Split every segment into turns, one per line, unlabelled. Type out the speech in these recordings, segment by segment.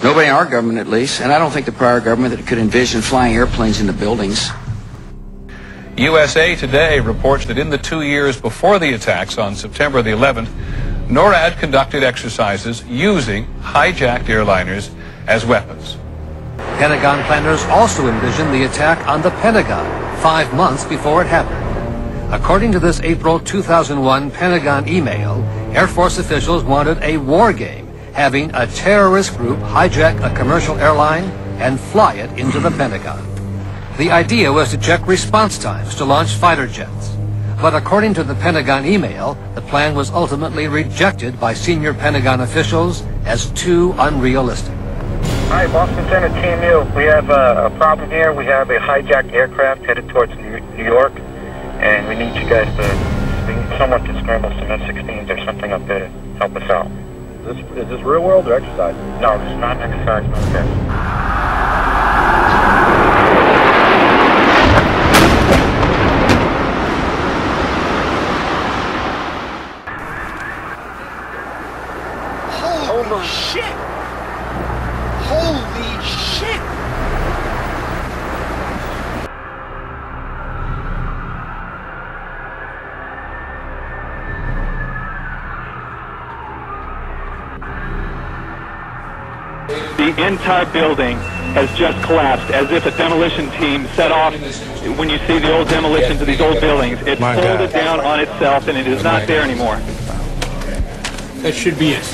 Nobody in our government, at least, and I don't think the prior government that could envision flying airplanes into buildings.
USA Today reports that in the 2 years before the attacks on September the 11th, NORAD conducted exercises using hijacked airliners as weapons.
Pentagon planners also envisioned the attack on the Pentagon 5 months before it happened. According to this April 2001 Pentagon email, Air Force officials wanted a war game, having a terrorist group hijack a commercial airline and fly it into the Pentagon. The idea was to check response times to launch fighter jets. But according to the Pentagon email, the plan was ultimately rejected by senior Pentagon officials as too unrealistic.
Hi, Boston Center, Team U. We have a problem here. We have a hijacked aircraft headed towards New York, and we need you guys to, someone to scramble some F-16s or something up there to help us out.
Is this real world or exercise?
No, this is not an exercise, no test.
Holy shit! Holy shit!
The entire building has just collapsed, as if a demolition team set off. When you see the old demolitions of these old buildings, it folded down on itself, and it is not there anymore.
That should be it.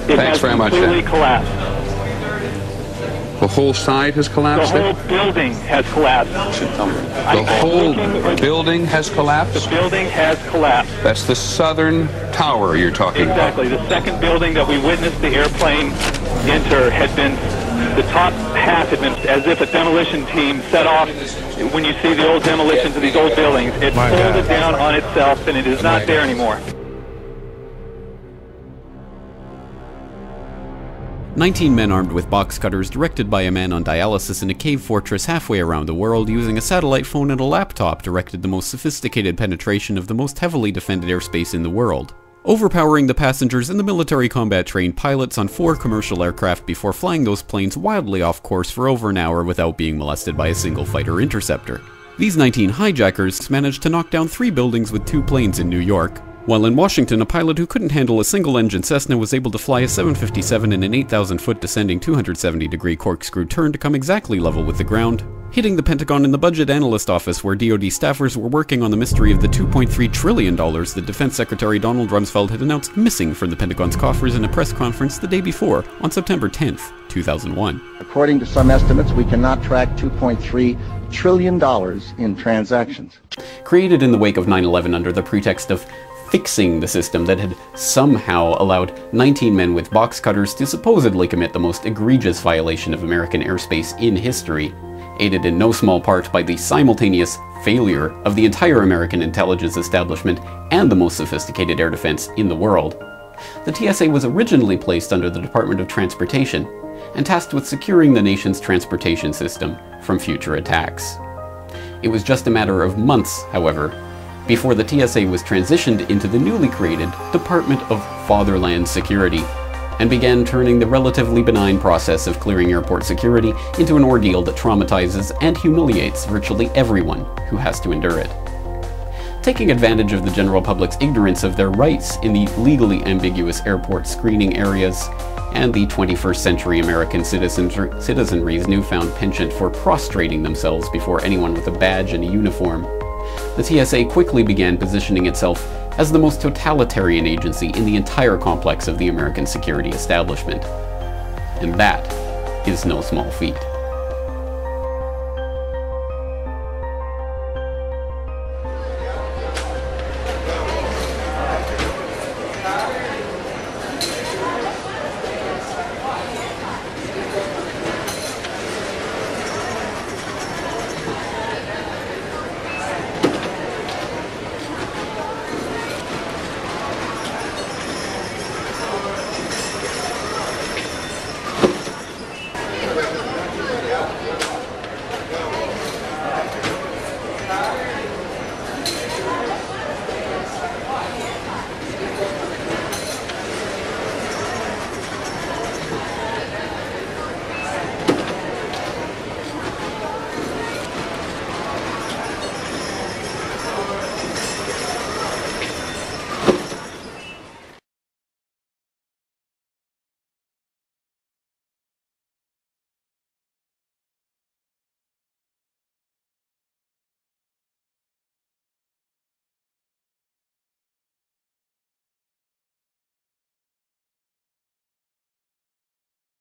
It has completely collapsed.
The whole side has collapsed?
The whole building has collapsed.
The whole building has collapsed?
The building has collapsed.
That's the southern tower you're talking about?
Exactly. The second building that we witnessed the airplane enter had been, the top half had been, as if a demolition team set off. When you see the old demolitions of these old buildings, it folded down on itself, and it is not there anymore.
19 men armed with box cutters, directed by a man on dialysis in a cave fortress halfway around the world, using a satellite phone and a laptop, directed the most sophisticated penetration of the most heavily defended airspace in the world, overpowering the passengers and the military combat trained pilots on 4 commercial aircraft before flying those planes wildly off course for over an hour without being molested by a single fighter interceptor. These 19 hijackers managed to knock down 3 buildings with 2 planes in New York, while in Washington, a pilot who couldn't handle a single-engine Cessna was able to fly a 757 in an 8,000-foot descending 270-degree corkscrew turn to come exactly level with the ground, hitting the Pentagon in the budget analyst office where DoD staffers were working on the mystery of the $2.3 trillion that Defense Secretary Donald Rumsfeld had announced missing from the Pentagon's coffers in a press conference the day before, on September 10th, 2001.
According to some estimates, we cannot track $2.3 trillion in transactions.
Created in the wake of 9/11 under the pretext of fixing the system that had somehow allowed 19 men with box cutters to supposedly commit the most egregious violation of American airspace in history, aided in no small part by the simultaneous failure of the entire American intelligence establishment and the most sophisticated air defense in the world. The TSA was originally placed under the Department of Transportation and tasked with securing the nation's transportation system from future attacks. It was just a matter of months, however, before the TSA was transitioned into the newly created Department of Fatherland Security, and began turning the relatively benign process of clearing airport security into an ordeal that traumatizes and humiliates virtually everyone who has to endure it. Taking advantage of the general public's ignorance of their rights in the legally ambiguous airport screening areas, and the 21st century American citizenry's newfound penchant for prostrating themselves before anyone with a badge and a uniform, the TSA quickly began positioning itself as the most totalitarian agency in the entire complex of the American security establishment. And that is no small feat.